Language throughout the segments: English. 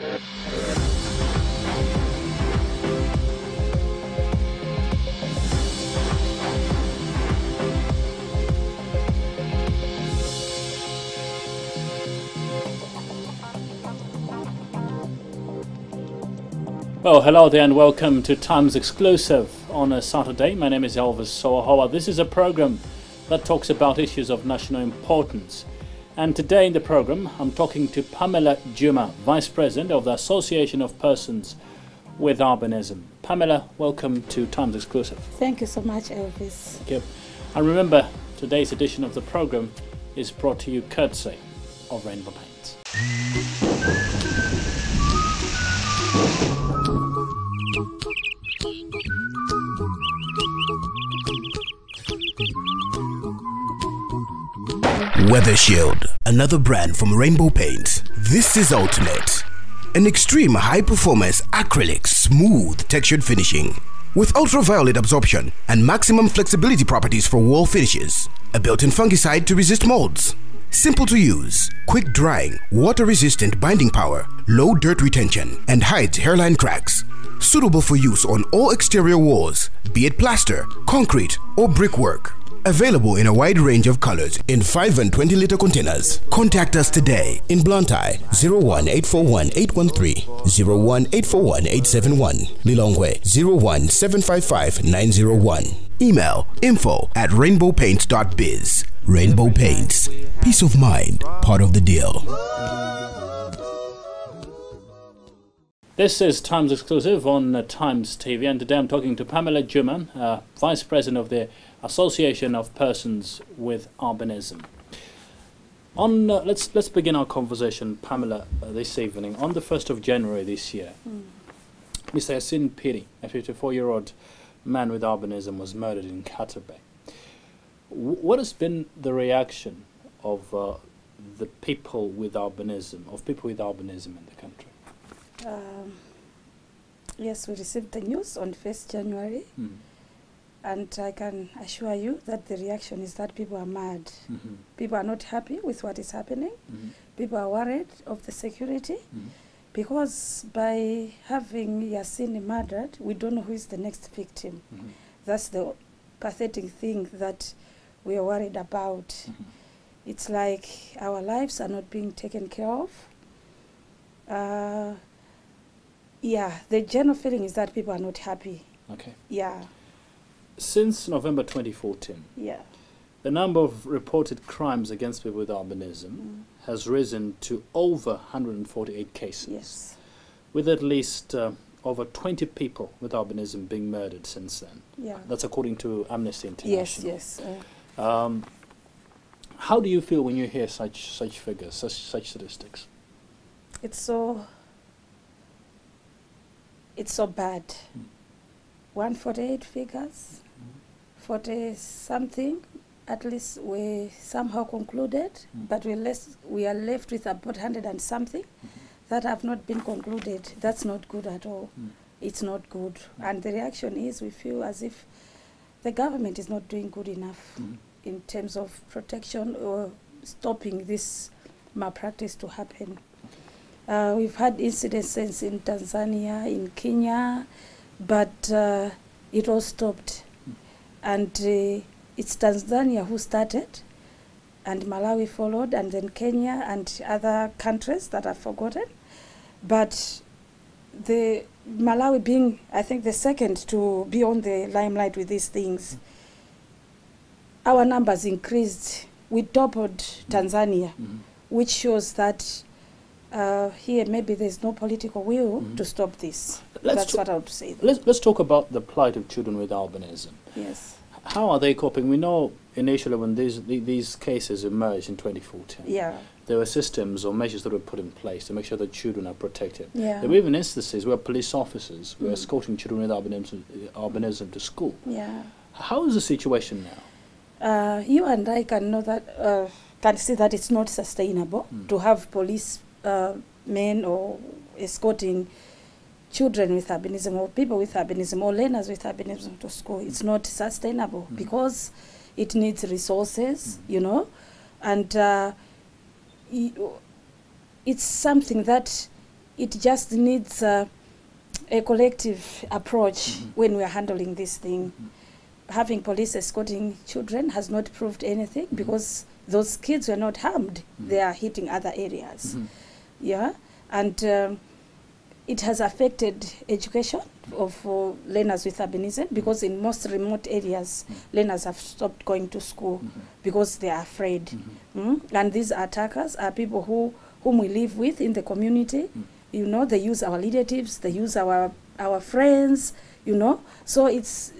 Well, hello there and welcome to Times Exclusive on a Saturday. My name is Elvis Howahowa. This is a program that talks about issues of national importance. And today in the program, I'm talking to Pamela Juma, Vice President of the Association of Persons with Albinism. Pamela, welcome to Times Exclusive. Thank you so much, Elvis. Thank you. And remember, today's edition of the program is brought to you courtesy of Rainbow Paints. Weather Shield, another brand from Rainbow Paints. This is Ultimate. An extreme high-performance acrylic smooth textured finishing with ultraviolet absorption and maximum flexibility properties for wall finishes. A built-in fungicide to resist molds. Simple to use, quick drying, water-resistant binding power, low dirt retention, and hides hairline cracks. Suitable for use on all exterior walls, be it plaster, concrete, or brickwork. Available in a wide range of colors in 5 and 20-liter containers. Contact us today in Blantyre 01841-813, 01841-871, Lilongwe 01755-901. Email info@rainbowpaints.biz. Rainbow Paints. Peace of mind, part of the deal. This is Times Exclusive on Times TV, and today I'm talking to Pamela Juma, Vice President of the Association of Persons with Albinism. Let's begin our conversation, Pamela, this evening. On the 1st of January this year, Mr. Yasini Phiri, a 54-year-old man with albinism, was murdered in Katabay. What has been the reaction of the people with albinism, in the country? Yes, we received the news on 1st January. And I can assure you that the reaction is that people are mad. People are not happy with what is happening. People are worried of the security. Because by having Yasini murdered, we don't know who is the next victim. That's the pathetic thing that we are worried about. It's like our lives are not being taken care of. Yeah, the general feeling is that people are not happy. Okay. Yeah. Since November 2014, the number of reported crimes against people with albinism has risen to over 148 cases. Yes. With at least over 20 people with albinism being murdered since then. Yeah. That's according to Amnesty International. Yes, yes. How do you feel when you hear such figures, such statistics? It's so bad. 148 figures, 40-something, at least we somehow concluded, but we are left with about 100 and something that have not been concluded. That's not good at all. It's not good. And the reaction is we feel as if the government is not doing good enough in terms of protection or stopping this malpractice to happen. We've had incidences in Tanzania, in Kenya, but it all stopped. And it's Tanzania who started, and Malawi followed, and then Kenya and other countries that I've forgotten. But the Malawi being, I think, the second to be on the limelight with these things, our numbers increased. We doubled Tanzania, which shows that here maybe there's no political will to stop this. That's what I would say. Let's talk about the plight of children with albinism. Yes. How are they coping? We know initially when these cases emerged in 2014, there were systems or measures that were put in place to make sure that children are protected. There were even instances where police officers were escorting children with albinism to school. How is the situation now? You and I can know that, can see that it's not sustainable to have police men or escorting children with albinism or people with albinism or learners with albinism to school. It's not sustainable because it needs resources, you know, and it's something that it just needs a collective approach when we are handling this thing. Having police escorting children has not proved anything because those kids were not harmed. They are hitting other areas. Yeah, and it has affected education of learners with albinism because in most remote areas, learners have stopped going to school because they are afraid. And these attackers are people whom we live with in the community. You know, they use our relatives, they use our friends, you know. So it's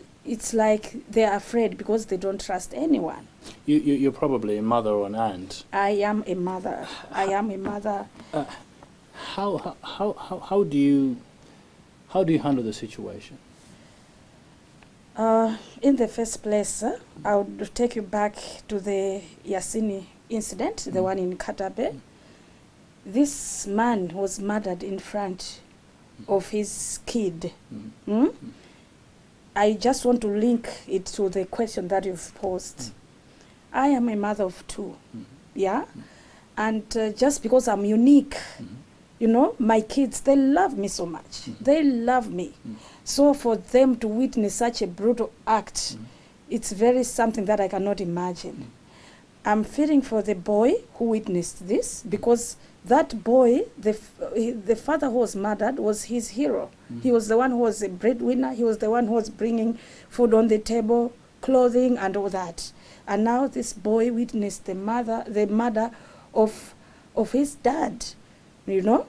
like they're afraid because they don't trust anyone. You're probably a mother or an aunt. I am a mother. I am a mother. How do you handle the situation? In the first place, I would take you back to the Yasini incident, the one in Katabe. This man was murdered in front of his kid. I just want to link it to the question that you've posed. I am a mother of two, yeah? And just because I'm unique, you know, my kids, they love me so much. They love me. So for them to witness such a brutal act, it's very something that I cannot imagine. I'm feeling for the boy who witnessed this because that boy, the father who was murdered was his hero. He was the one who was a breadwinner. He was the one who was bringing food on the table, clothing and all that. And now this boy witnessed the murder of his dad, you know?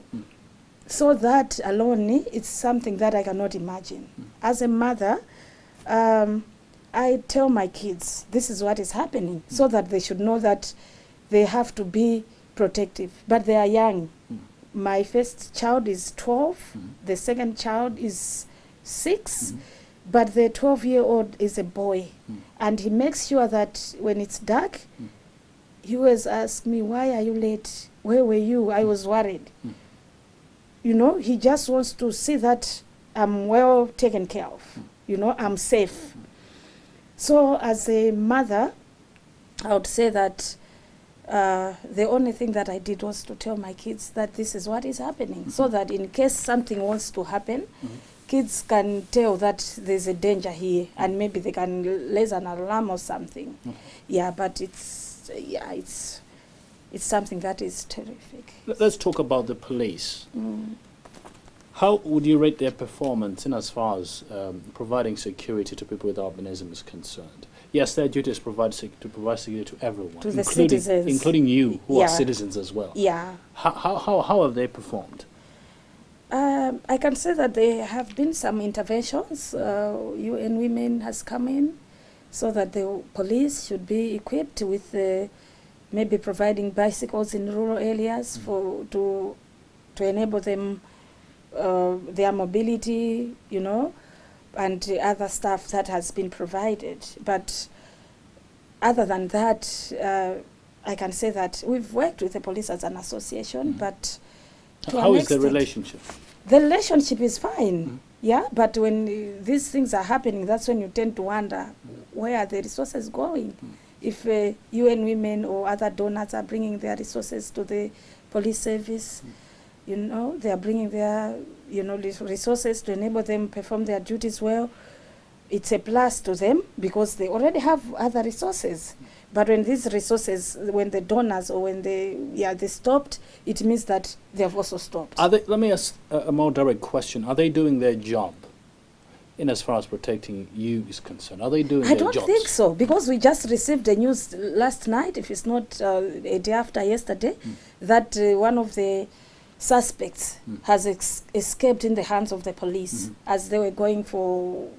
So that alone, it's something that I cannot imagine. As a mother, I tell my kids, this is what is happening, so that they should know that they have to be protective. But they are young. My first child is 12. The second child is 6. But the 12-year-old is a boy. And he makes sure that when it's dark, he always asks me, why are you late? Where were you? I was worried. You know, he just wants to see that I'm well taken care of. You know, I'm safe. So as a mother, I would say that the only thing that I did was to tell my kids that this is what is happening, so that in case something wants to happen, kids can tell that there's a danger here, and maybe they can raise an alarm or something. Yeah, but it's something that is terrific. Let's talk about the police. How would you rate their performance in as far as providing security to people with albinism is concerned? Yes, their duty is to provide security to everyone, to the citizens, including you, who are citizens as well. Yeah. How have they performed? I can say that there have been some interventions. UN Women has come in, so that the police should be equipped with maybe providing bicycles in rural areas to enable them their mobility, you know, and other stuff that has been provided. But other than that, I can say that we've worked with the police as an association, but how is the relationship? The relationship is fine, yeah, but when these things are happening, that's when you tend to wonder, where are the resources going? If UN Women or other donors are bringing their resources to the police service, you know, they are bringing their, you know, resources to enable them perform their duties well. It's a plus to them because they already have other resources. But when these resources, when the donors or when they stopped, it means that they have also stopped. Let me ask a more direct question. Are they doing their job in as far as protecting you is concerned? Are they doing their jobs? I don't think so, because we just received the news last night, if it's not a day after yesterday, that one of the suspects has escaped in the hands of the police as they were going for,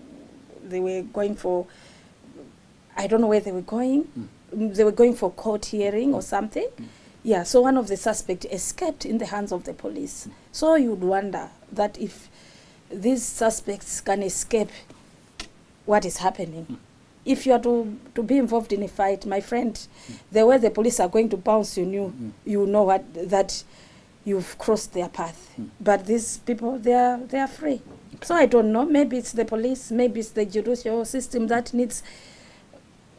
I don't know where they were going. They were going for court hearing or something. Yeah, so one of the suspects escaped in the hands of the police. So you'd wonder that if these suspects can escape, what is happening? If you are to be involved in a fight, my friend, the way the police are going to pounce on you, you know that you've crossed their path. But these people, they are free. So I don't know, maybe it's the police, maybe it's the judicial system that needs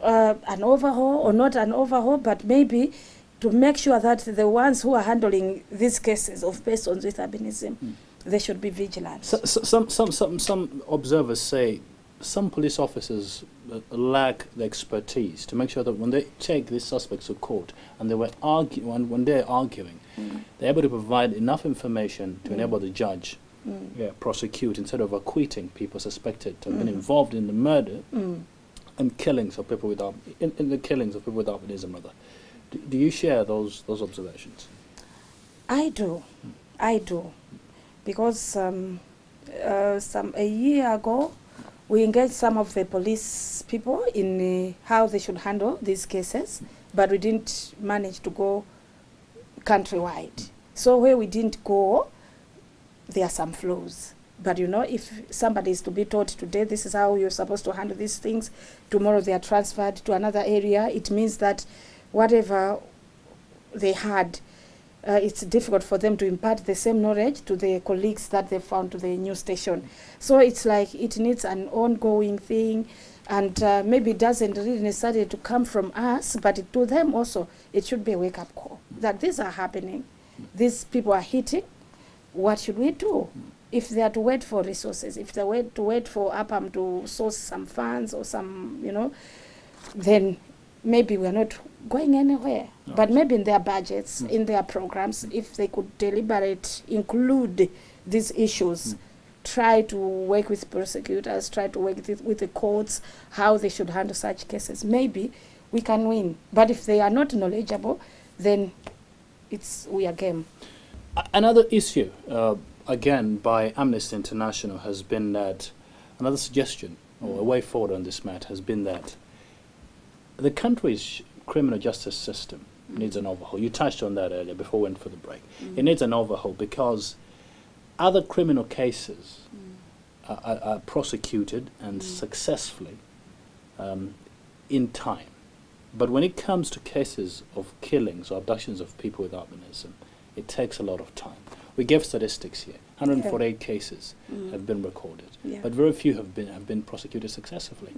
an overhaul, or not an overhaul, but maybe to make sure that the ones who are handling these cases of persons with albinism, they should be vigilant. Some observers say some police officers lack the expertise to make sure that when they take these suspects to court and when they're arguing, they're able to provide enough information to enable the judge prosecute instead of acquitting people suspected to have been involved in the murder and killings of people with in the killings of people with albinism. Rather, do you share those observations? I do, because a year ago we engaged some of the police people in how they should handle these cases, but we didn't manage to go countrywide. So where we didn't go, there are some flaws. But you know, if somebody is to be taught today, this is how you're supposed to handle these things, tomorrow they are transferred to another area, it means that whatever they had, it's difficult for them to impart the same knowledge to the colleagues that they found to the new station. So it's like it needs an ongoing thing, and maybe it doesn't really necessarily to come from us, but to them also, it should be a wake-up call that these are happening. These people are hitting. What should we do? If they are to wait for resources, if they are to wait for APAM to source some funds or some, you know, then maybe we are not going anywhere. No. But maybe in their budgets, in their programs, if they could deliberate, include these issues, try to work with prosecutors, try to work with the courts, how they should handle such cases, maybe we can win. But if they are not knowledgeable, then we are game. Another issue, again, by Amnesty International has been that, another suggestion or a way forward on this matter has been that the country's criminal justice system needs an overhaul. You touched on that earlier before we went for the break. It needs an overhaul because other criminal cases are prosecuted and successfully in time. But when it comes to cases of killings or abductions of people with albinism, it takes a lot of time. We gave statistics here. 148 cases have been recorded, but very few have been prosecuted successfully.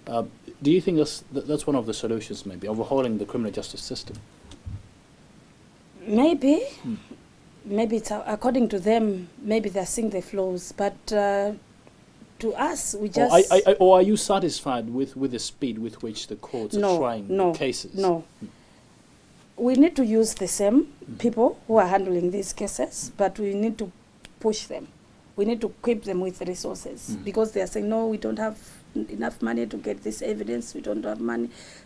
Do you think that's one of the solutions, maybe, overhauling the criminal justice system? Maybe. Maybe it's according to them, maybe they're seeing the flaws, but to us, we just... Or are you satisfied with the speed with which the courts are trying cases? No. We need to use the same people who are handling these cases, but we need to push them. We need to equip them with resources because they are saying, no, we don't have enough money to get this evidence. We don't have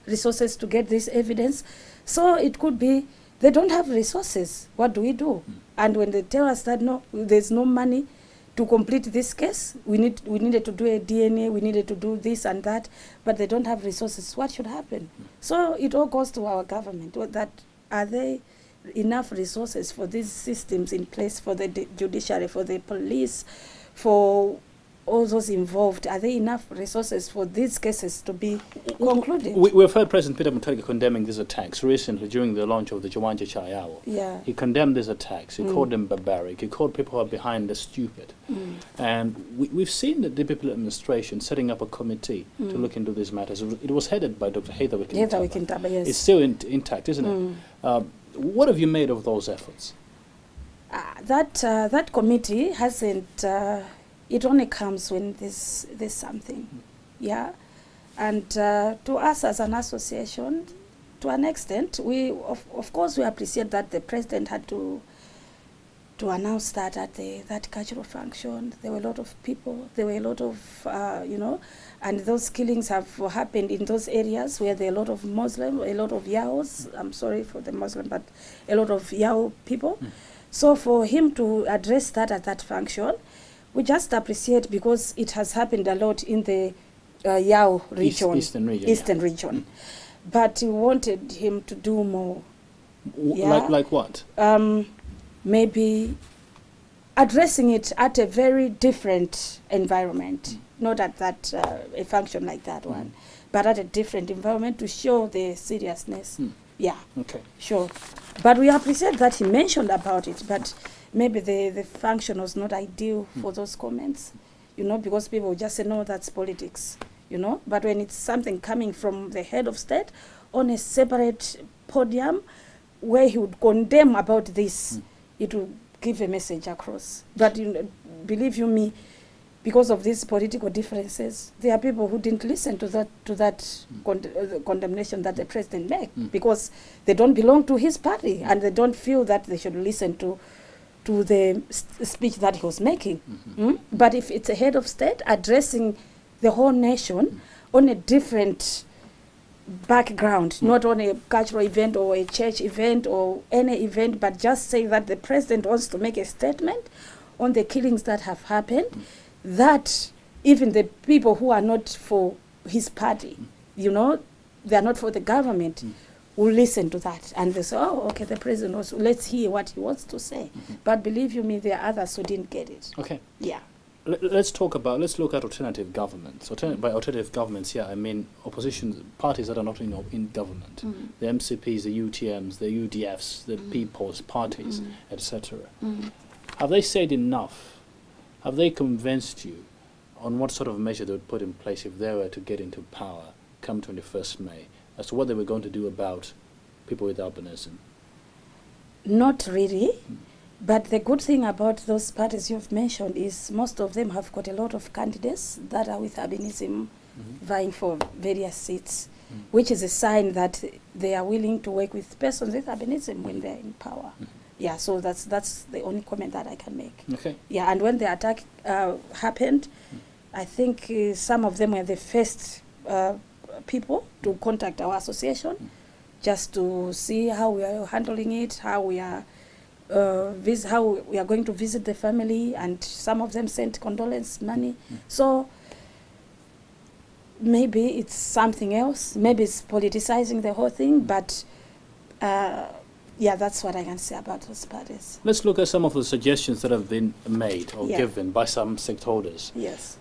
resources to get this evidence. So it could be they don't have resources. What do we do? And when they tell us that, no, there's no money to complete this case, we needed to do a DNA, we needed to do this and that, but they don't have resources. What should happen? So it all goes to our government. That are there enough resources for these systems in place for the judiciary, for the police, for all those involved? Are there enough resources for these cases to be concluded? We've heard President Peter Mutharika condemning these attacks recently during the launch of the Chiwanja Chayawo. Yeah. He condemned these attacks. He called them barbaric. He called people who are behind the stupid. And we've seen the DPP administration setting up a committee to look into these matters. It was headed by Dr. Heather Wikintaba. Yes. It's still intact, isn't it? What have you made of those efforts? That committee hasn't... it only comes when there's something, and to us as an association, to an extent, we of course we appreciate that the president had to announce that at that cultural function. There were a lot of people, there were a lot of and those killings have happened in those areas where there are a lot of Muslim, a lot of Yaos. I'm sorry for the Muslim, but a lot of Yao people. So for him to address that at that function, we just appreciate, because it has happened a lot in the Yao region, Eastern region. But we wanted him to do more. Like what? Maybe addressing it at a very different environment, not at that a function like that one, but at a different environment to show the seriousness. Yeah. Okay. Sure. But we appreciate that he mentioned about it, but maybe the function was not ideal for those comments, because people would just say, no, that's politics, But when it's something coming from the head of state on a separate podium, where he would condemn about this, it will give a message across. But believe you me, because of these political differences, there are people who didn't listen to that condemnation that the president made, because they don't belong to his party and they don't feel that they should listen to the speech that he was making. But if it's a head of state addressing the whole nation on a different background, not on a cultural event or a church event or any event, but just say that the president wants to make a statement on the killings that have happened, that even the people who are not for his party, you know, they are not for the government, will listen to that. And they say, oh, okay, the president also, let's hear what he wants to say. But believe you me, there are others who didn't get it. Okay. Yeah. Let's look at alternative governments. By alternative governments, yeah, I mean opposition parties that are not in government. The MCPs, the UTMs, the UDFs, the People's parties, etc. Have they said enough? Have they convinced you on what sort of measure they would put in place if they were to get into power come 21st May, as to what they were going to do about people with albinism? Not really. But the good thing about those parties you've mentioned is most of them have got a lot of candidates that are with albinism vying for various seats, which is a sign that they are willing to work with persons with albinism when they're in power. Yeah, so that's the only comment that I can make. Okay. Yeah, and when the attack happened, I think some of them were the first people to contact our association just to see how we are handling it, how we are how we are going to visit the family, and some of them sent condolence money. So maybe it's something else. Maybe it's politicizing the whole thing, but yeah, that's what I can say about those parties. Let's look at some of the suggestions that have been made or given by some stakeholders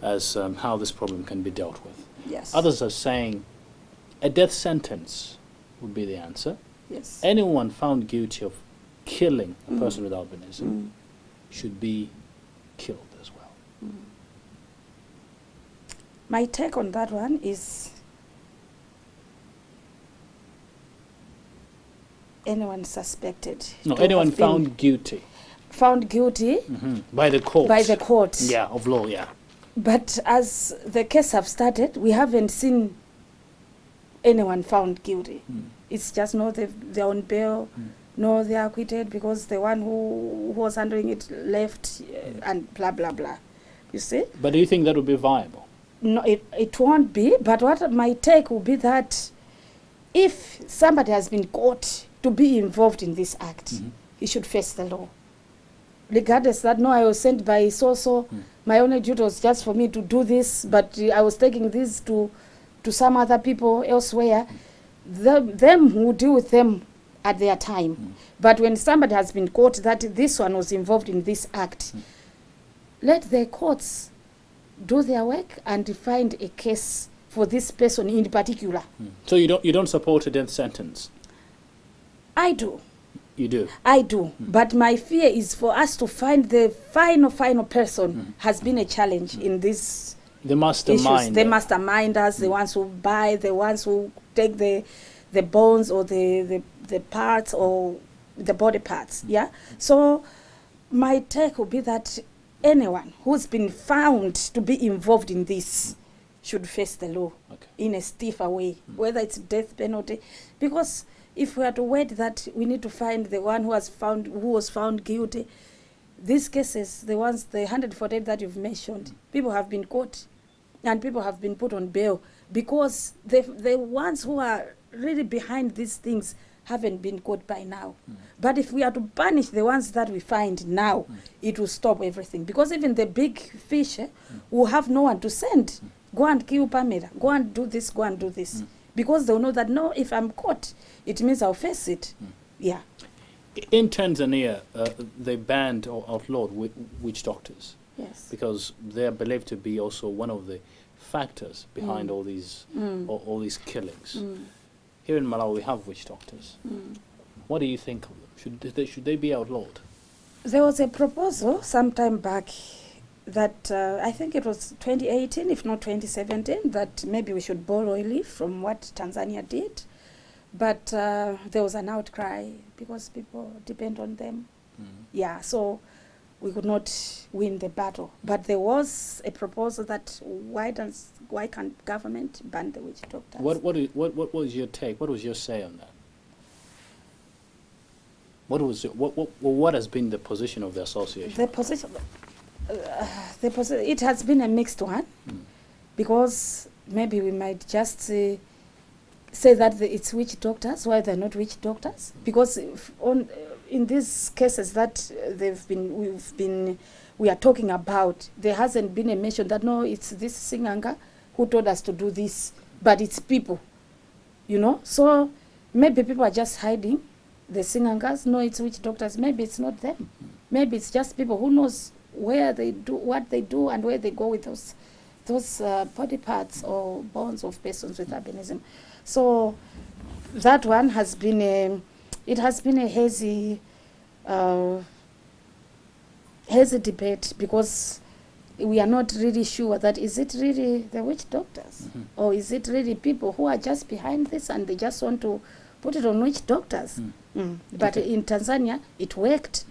as how this problem can be dealt with. Yes. Others are saying a death sentence would be the answer. Yes. Anyone found guilty of killing a person with albinism should be killed as well. My take on that one is anyone suspected. No, anyone found guilty. Found guilty by the court. By the court. Yeah, of law, yeah. But as the case have started, we haven't seen anyone found guilty. It's just no, they're on bail, no, they're acquitted because the one who was handling it left and blah, blah, blah. You see? But do you think that would be viable? No, it won't be. But what my take will be that if somebody has been caught to be involved in this act, he should face the law. Regardless that, no, I was sent by so-so, my only duty was just for me to do this, but I was taking this to some other people elsewhere. Them who deal with them at their time. But when somebody has been caught that this one was involved in this act, let the courts do their work and find a case for this person in particular. So you don't support a death sentence? I do. You do? I do. But my fear is for us to find the final person has been a challenge in this. The mastermind. The masterminders, the ones who buy, the ones who take the bones or the parts or the body parts. Yeah. So my take would be that anyone who's been found to be involved in this should face the law in a stiffer way, whether it's death penalty, because if we are to wait that we need to find the one who was found guilty, these cases, the 148 that you've mentioned, people have been caught and people have been put on bail because the ones who are really behind these things haven't been caught by now. But if we are to punish the ones that we find now, it will stop everything. Because even the big fish will have no one to send. Go and kill Pamela. Go and do this, go and do this. Because they'll know that, no, if I'm caught, it means I'll face it. Yeah. In Tanzania, they banned or outlawed witch doctors. Yes. Because they are believed to be also one of the factors behind all these killings. Here in Malawi, we have witch doctors. What do you think of them? Should they be outlawed? There was a proposal some time back that I think it was 2018, if not 2017, that maybe we should borrow a leaf from what Tanzania did. But there was an outcry because people depend on them. Yeah, so we could not win the battle. But there was a proposal that why can't government ban the witch doctors? What was your take? What was your say on that? What has been the position of the association? The position, it has been a mixed one, because maybe we might just say that it's witch doctors, why they're not witch doctors, because in these cases that we are talking about, there hasn't been a mention that no, it's this Singanga who told us to do this, but it's people, you know. So maybe people are just hiding the Singangas. No, it's witch doctors. Maybe it's not them. Maybe it's just people who knows where they do what they do and where they go with those body parts or bones of persons with albinism. So that one has been a hazy debate, because we are not really sure that is it really the witch doctors, or is it really people who are just behind this and they just want to put it on witch doctors. But in Tanzania it worked.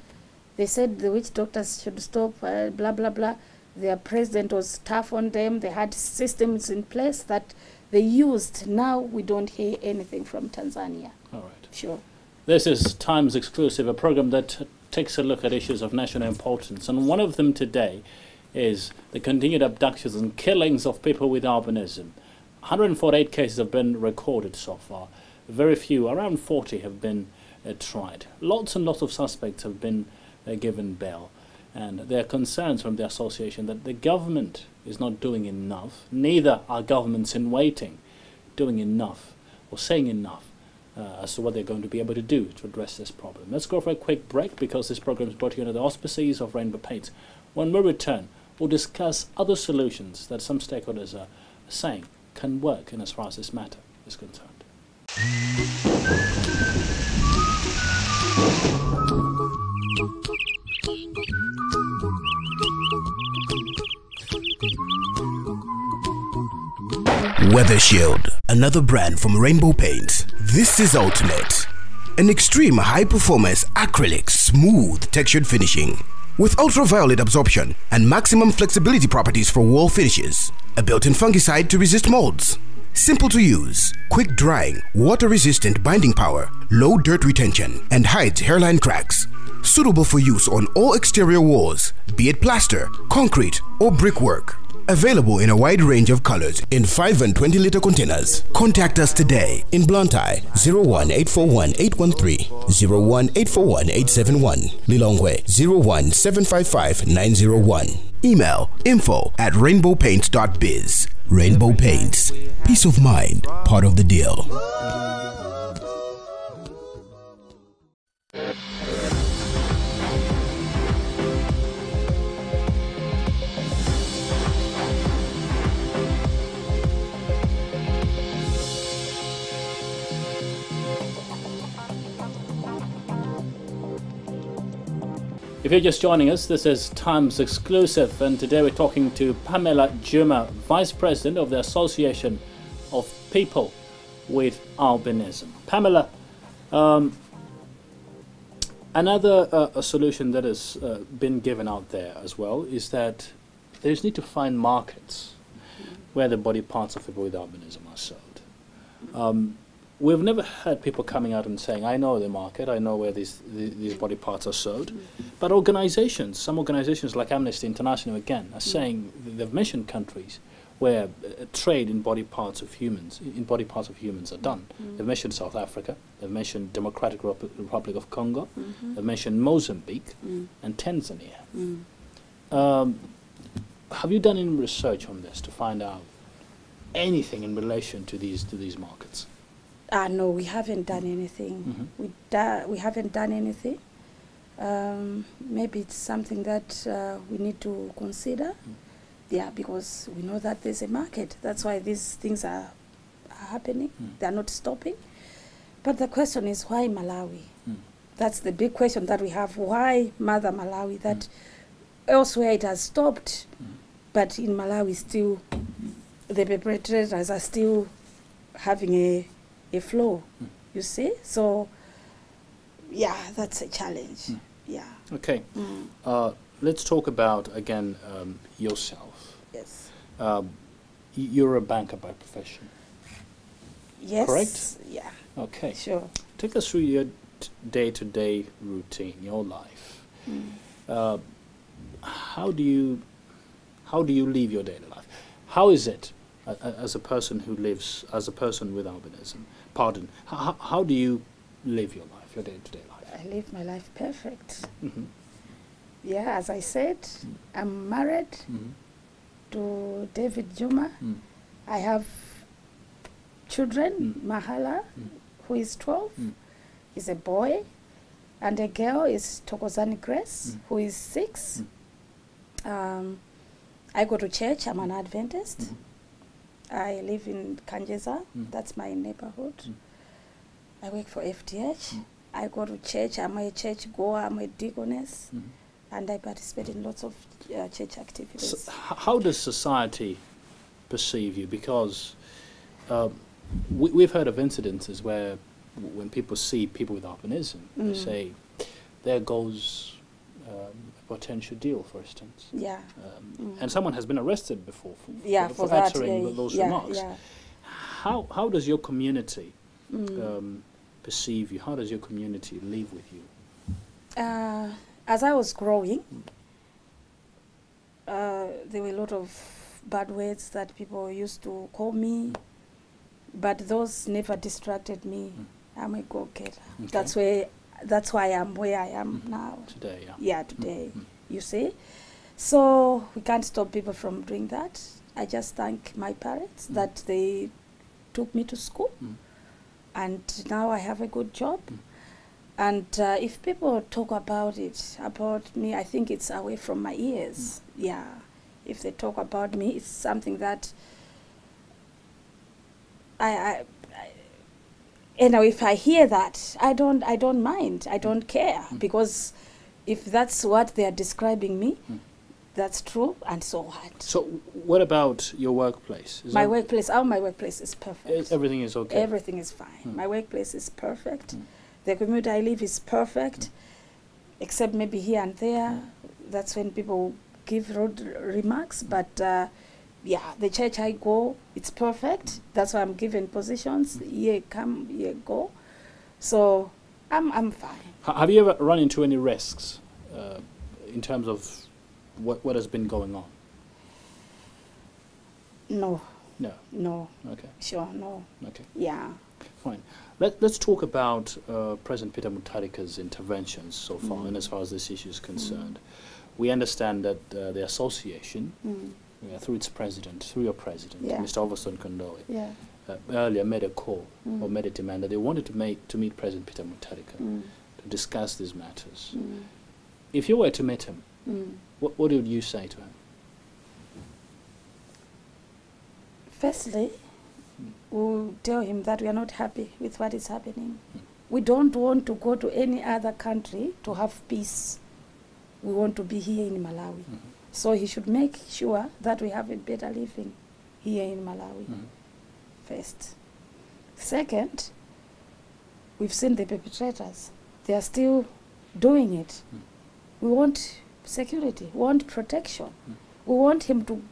They said the witch doctors should stop, blah blah blah. Their president was tough on them. They had systems in place that they used. Now we don't hear anything from Tanzania. All right. Sure. This is Times Exclusive, a program that takes a look at issues of national importance. And one of them today is the continued abductions and killings of people with albinism. 148 cases have been recorded so far. Very few, around 40, have been tried. Lots and lots of suspects have been given bail. And there are concerns from the association that the government is not doing enough, neither are governments in waiting doing enough or saying enough as to what they're going to be able to do to address this problem. Let's go for a quick break, because this program is brought to you under the auspices of Rainbow Paints. When we return, we'll discuss other solutions that some stakeholders are saying can work in as far as this matter is concerned. Weather Shield, another brand from Rainbow Paints. This is Ultimate, an extreme high-performance acrylic smooth textured finishing with ultraviolet absorption and maximum flexibility properties for wall finishes. A built-in fungicide to resist molds. Simple to use, quick drying, water-resistant binding power, low dirt retention, and hides hairline cracks. Suitable for use on all exterior walls, be it plaster, concrete, or brickwork. Available in a wide range of colors in 5 and 20-liter containers. Contact us today in Blantyre 01841-813, 01841-871, Lilongwe 01755-901. Email info@rainbowpaints.biz. Rainbow Paints. Peace of mind, part of the deal. If you're just joining us, this is Times Exclusive, and today we're talking to Pamela Juma, Vice President of the Association of People with Albinism. Pamela, another solution that has been given out there as well is that there is need to find markets where the body parts of people with albinism are sold. We've never had people coming out and saying, I know the market, I know where these body parts are sold. But organizations, some organizations like Amnesty International again, are saying, they've mentioned countries where trade in body parts of humans are done. They've mentioned South Africa, they've mentioned Democratic Republic of Congo, they've mentioned Mozambique and Tanzania. Have you done any research on this to find out anything in relation to these markets? No, we haven't done anything. We haven't done anything. Maybe it's something that we need to consider. Yeah, because we know that there's a market. That's why these things are happening. They're not stopping. But the question is, why Malawi? That's the big question that we have. Why Mother Malawi? That elsewhere it has stopped, but in Malawi still, the perpetrators are still having a flow. You see? So, yeah, that's a challenge. Yeah. Okay. Let's talk about, again, yourself. Yes. You're a banker by profession. Yes. Correct? Yeah. Okay. Sure. Take us through your day-to-day routine, your life. How do you live your daily life? How is it, as a person who lives, as a person with albinism, how do you live your life, your day-to-day life? I live my life perfect. Yeah, as I said, I'm married to David Juma. I have children, Mahala, who is 12, is a boy, and a girl is Tokozani Grace, who is 6. I go to church, I'm an Adventist. I live in Kanjeza, that's my neighborhood. I work for FTH. I go to church, I'm a church goer, I'm a deaconess, and I participate in lots of church activities. So how does society perceive you? Because we've heard of incidences where when people see people with albinism, they say, there goes a potential deal, for instance. Yeah. And someone has been arrested before for that, uttering those remarks. Yeah. How does your community perceive you? How does your community live with you? As I was growing, there were a lot of bad words that people used to call me, but those never distracted me. I'm a go-getter. Okay. That's why I'm where I am now. Today, yeah. Yeah, today, you see. So we can't stop people from doing that. I just thank my parents that they took me to school, and now I have a good job. And if people talk about me, I think it's away from my ears. Yeah, if they talk about me, it's something that you know, if I hear that, I don't mind. I don't care, because if that's what they are describing me, that's true, and so what? So what about your workplace? My workplace is perfect. Everything is okay? Everything is fine. My workplace is perfect. The community I live is perfect, except maybe here and there. That's when people give rude remarks, but yeah, the church I go, it's perfect. That's why I'm given positions. Here come, here go. So I'm fine. Have you ever run into any risks in terms of what has been going on? No. No. No. Okay. Sure. No. Okay. Yeah. Fine. Let's talk about President Peter Mutharika's interventions so far, and as far as this issue is concerned. We understand that the association, through its president, through your president, Mr. Alverson Kondoe, earlier made a call or made a demand that they wanted to meet President Peter Mutharika to discuss these matters. If you were to meet him, what would you say to him? Firstly, we'll tell him that we are not happy with what is happening. We don't want to go to any other country to have peace. We want to be here in Malawi. So he should make sure that we have a better living here in Malawi, first. Second, we've seen the perpetrators. They are still doing it. We want security, we want protection. We want him to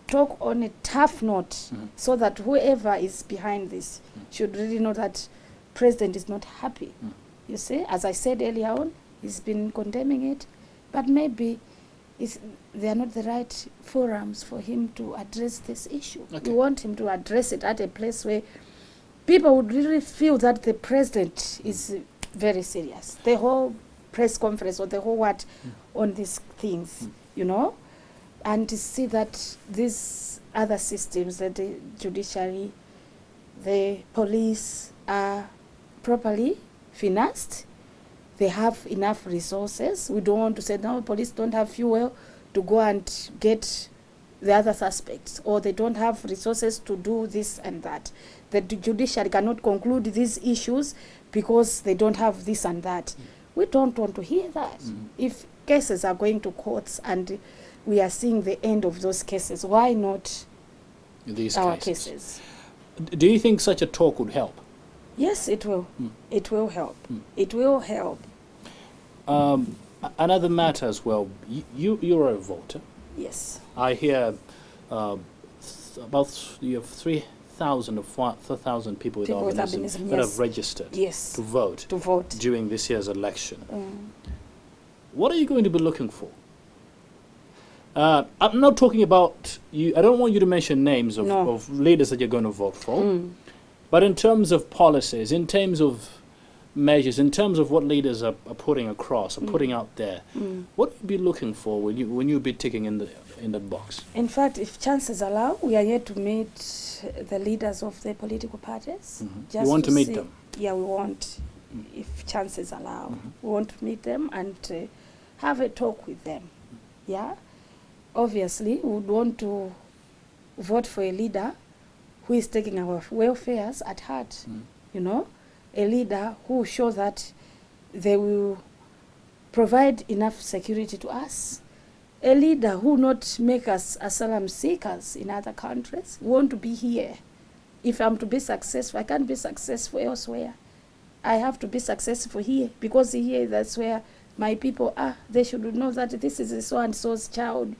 talk on a tough note so that whoever is behind this should really know that President is not happy. You see, as I said earlier on, he's been condemning it, but maybe they are not the right forums for him to address this issue. Okay. We want him to address it at a place where people would really feel that the President is very serious. The whole press conference or the whole what on these things, you know, and to see that these other systems, that the judiciary, the police are properly financed. They have enough resources. We don't want to say, no, police don't have fuel to go and get the other suspects, or they don't have resources to do this and that. The judiciary cannot conclude these issues because they don't have this and that. We don't want to hear that. If cases are going to courts and we are seeing the end of those cases, why not these our cases? Do you think such a talk would help? Yes, it will. It will help. It will help. Another matter as well. You're a voter. Yes. I hear about you have 3,000 or 4,000 people with albinism that have registered to vote during this year's election. What are you going to be looking for? I'm not talking about you. I don't want you to mention names of leaders that you're going to vote for. But in terms of policies, in terms of measures, in terms of what leaders are putting across, or putting out there, what would you be looking for when you be ticking in that box? In fact, if chances allow, we are yet to meet the leaders of the political parties. You want to meet them? Yeah, we want, if chances allow, we want to meet them and have a talk with them. Yeah, obviously, we would want to vote for a leader who is taking our welfares at heart, you know, a leader who shows that they will provide enough security to us, a leader who not make us asylum seekers in other countries. We want to be here. If I'm to be successful, I can't be successful elsewhere. I have to be successful here, because here, that's where my people are. They should know that this is a so-and-so's child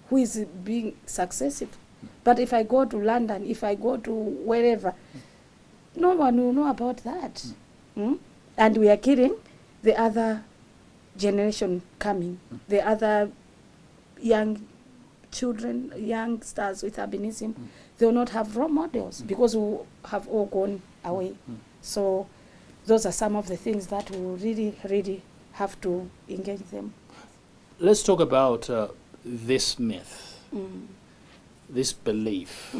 who is being successful. But if I go to London, if I go to wherever, no one will know about that. And we are killing the other generation coming, the other young children, youngsters with albinism. They will not have role models because we have all gone away. So those are some of the things that we really, really have to engage them. Let's talk about this myth, this belief,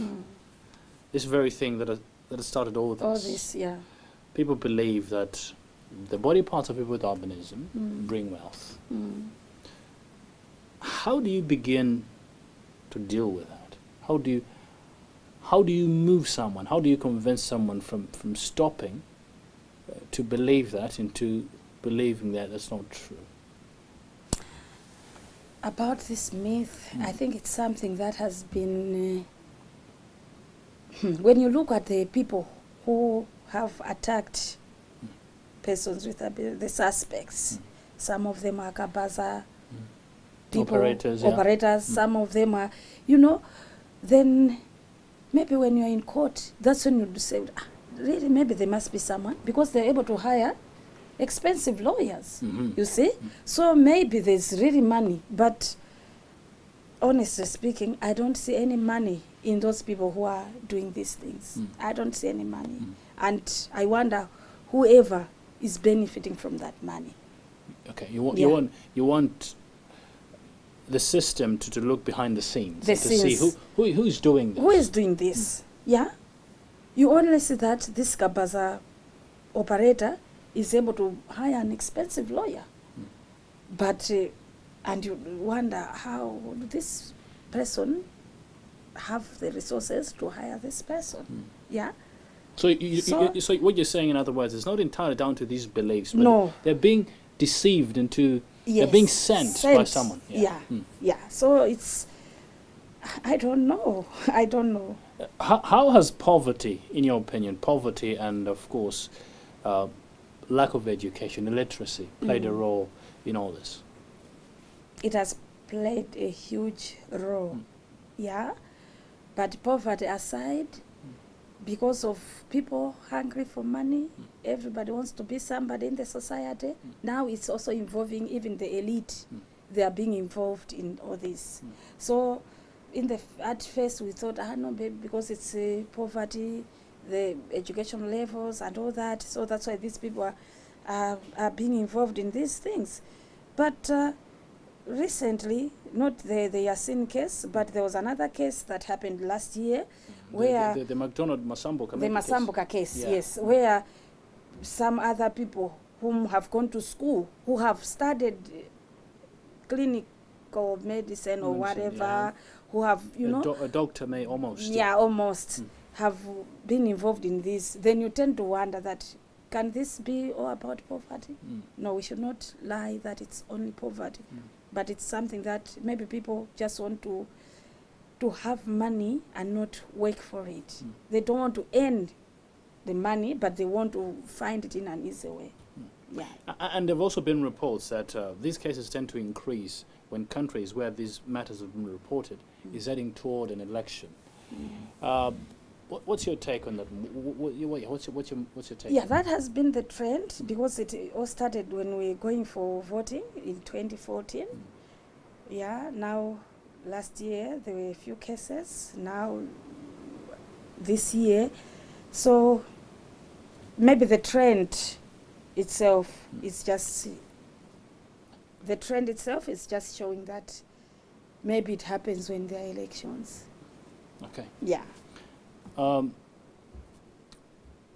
this very thing that has started all this. All this, yeah. People believe that the body parts of people with albinism bring wealth. How do you begin to deal with that? How do you move someone? How do you convince someone from stopping to believe that into believing that that's not true? About this myth, I think it's something that has been, when you look at the people who have attacked persons with the suspects, some of them are Kabaza people, operators, some of them are, you know, then maybe when you're in court, that's when you say, really, maybe there must be someone, because they're able to hire expensive lawyers, you see? So maybe there's really money, but honestly speaking, I don't see any money in those people who are doing these things. I don't see any money. And I wonder whoever is benefiting from that money. Okay, you want the system to look behind the scenes, to see who's doing this. Who is doing this? Yeah? You only see that this Kabaza operator is able to hire an expensive lawyer. But, and you wonder, how would this person have the resources to hire this person? Yeah? So, so what you're saying, in other words, it's not entirely down to these beliefs, but they're being deceived into, they're being sent by someone. Yeah. So it's, I don't know. I don't know. How has poverty, in your opinion, poverty and, of course, lack of education, illiteracy, played a role in all this? It has played a huge role, yeah. But poverty aside, because of people hungry for money, everybody wants to be somebody in the society. Now it's also involving even the elite. They are being involved in all this. So at first we thought, no, baby, because it's poverty, the education levels and all that, so that's why these people are being involved in these things. But recently, not the Yasini case, but there was another case that happened last year, where the Masambuka case, yes, where some other people whom have gone to school, who have studied clinical medicine or whatever, who have, you know, a doctor may almost have been involved in this. Then you tend to wonder that, can this be all about poverty? No, we should not lie that it's only poverty, but it's something that maybe people just want to have money and not work for it. They don't want to earn the money, but they want to find it in an easy way. Yeah. And there have also been reports that these cases tend to increase when countries where these matters have been reported is heading toward an election. What's your take on that? What's your take? Yeah, that has been the trend, because it all started when we were going for voting in 2014. Yeah, now last year there were a few cases, now this year. So maybe the trend itself is just showing that maybe it happens when there are elections. Okay. Yeah.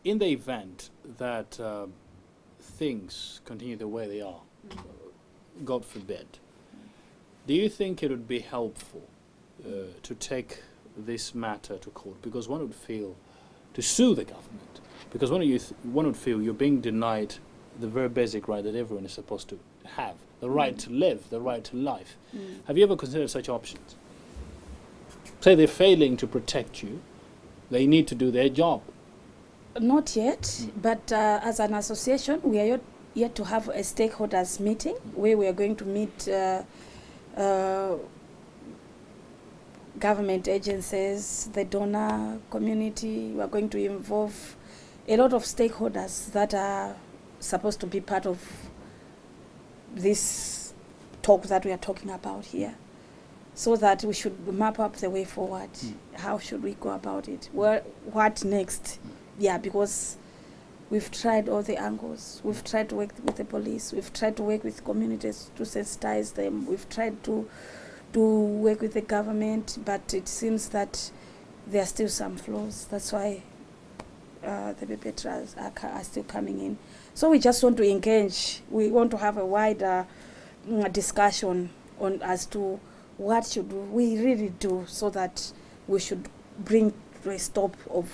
In the event that things continue the way they are, God forbid, do you think it would be helpful to take this matter to court? Because one would feel to sue the government, because one would feel you're being denied the very basic right that everyone is supposed to have, the right to live, the right to life. Have you ever considered such options? Say they're failing to protect you, they need to do their job. Not yet, but as an association, we are yet to have a stakeholders meeting where we are going to meet government agencies, the donor community. We are going to involve a lot of stakeholders that are supposed to be part of this talk that we are talking about here, so that we should map up the way forward. How should we go about it? What next? Yeah, because we've tried all the angles. We've tried to work with the police. We've tried to work with communities to sensitize them. We've tried to work with the government, but it seems that there are still some flaws. That's why the perpetrators are still coming in. So we just want to engage. We want to have a wider discussion on as to what should we really do, so that we should bring to a stop of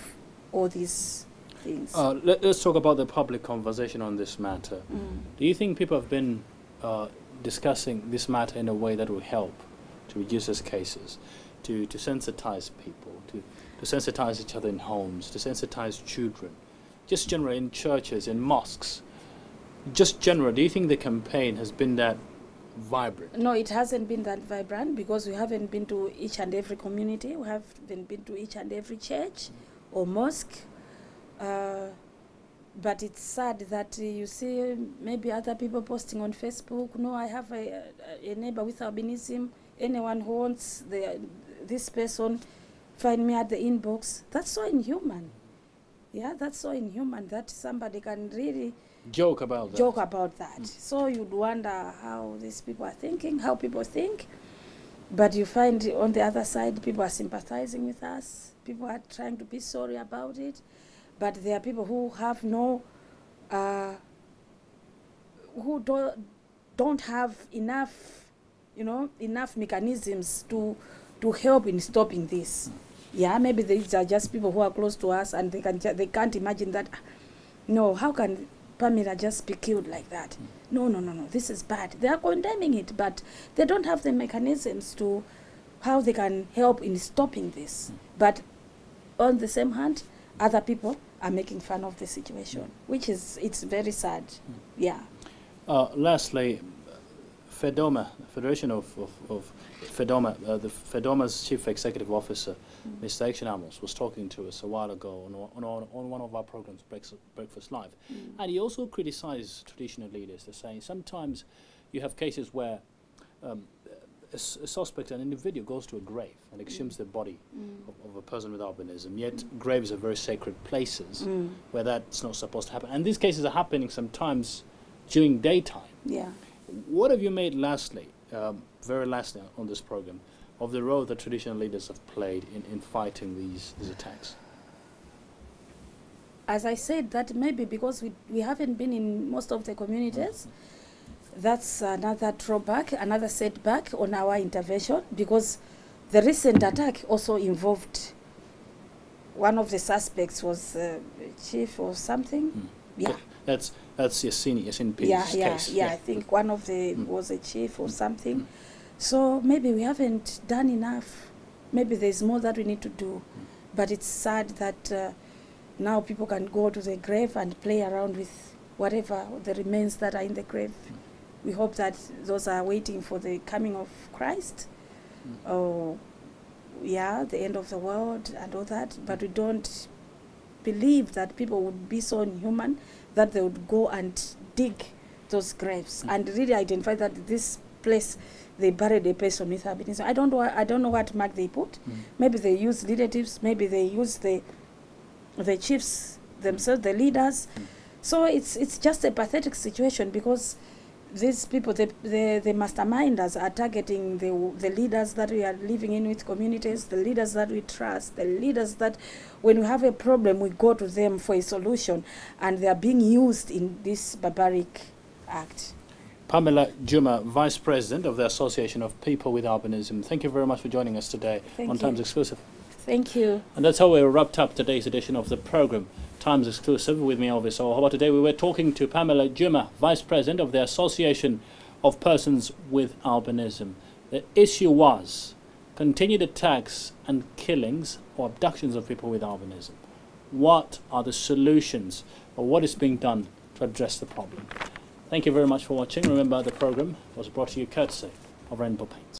all these things. Let's talk about the public conversation on this matter. Do you think people have been discussing this matter in a way that will help to reduce these cases, to sensitize people, to sensitize each other in homes, to sensitize children, just generally in churches, in mosques? Just generally, do you think the campaign has been that vibrant? No, it hasn't been that vibrant, because we haven't been to each and every community. We haven't been to each and every church or mosque. But it's sad that you see maybe other people posting on Facebook, no, I have a neighbor with albinism. Anyone who wants this person, find me at the inbox. That's so inhuman. Yeah, that's so inhuman that somebody can really joke about that. So you'd wonder how these people are thinking, how people think. But you find on the other side, people are sympathizing with us. People are trying to be sorry about it. But there are people who have no, who don't have enough, enough mechanisms to help in stopping this. Yeah, maybe these are just people who are close to us, and they can't imagine that. No, how can Pamela just be killed like that? No, this is bad. They are condemning it, but they don't have the mechanisms to how they can help in stopping this. But on the same hand, other people are making fun of the situation, which it's very sad. Yeah. Lastly, FEDOMA, Federation of FEDOMA, the FEDOMA's Chief Executive Officer, Mr. Action Amos, was talking to us a while ago on one of our programs, Breakfast Live. And he also criticized traditional leaders. They're saying sometimes you have cases where a suspect, an individual, goes to a grave and exhumes the body of a person with albinism, yet graves are very sacred places where that's not supposed to happen. And these cases are happening sometimes during daytime. Yeah. What have you made lastly, very lastly on this program, of the role that traditional leaders have played in fighting these attacks? As I said, that maybe because we haven't been in most of the communities, that's another drawback, another setback on our intervention, because the recent attack also involved one of the suspects was chief or something. Yeah. That's Yasini Phiri's case. Yeah, I think one of the was a chief or something. So maybe we haven't done enough. Maybe there's more that we need to do. But it's sad that Now people can go to the grave and play around with whatever the remains that are in the grave. We hope that those are waiting for the coming of Christ, or the end of the world and all that. But we don't believe that people would be so inhuman that they would go and dig those graves and really identify that this place they buried a person with albinism. I don't know what mark they put. Maybe they use relatives. Maybe they use the chiefs themselves, the leaders. So it's just a pathetic situation, because these people, the masterminders, are targeting the leaders that we are living in with communities, the leaders that we trust, the leaders that when we have a problem, we go to them for a solution, and they are being used in this barbaric act. Pamela Juma, Vice President of the Association of People with Albinism, thank you very much for joining us today on Times Exclusive. Thank you. And that's how we wrapped up today's edition of the program, Times Exclusive, with me, Elvis Howahowa. Today we were talking to Pamela Juma, Vice President of the Association of Persons with Albinism. The issue was continued attacks and killings or abductions of people with albinism. What are the solutions, or what is being done to address the problem? Thank you very much for watching. Remember, the program was brought to you courtesy of Rainbow Paints.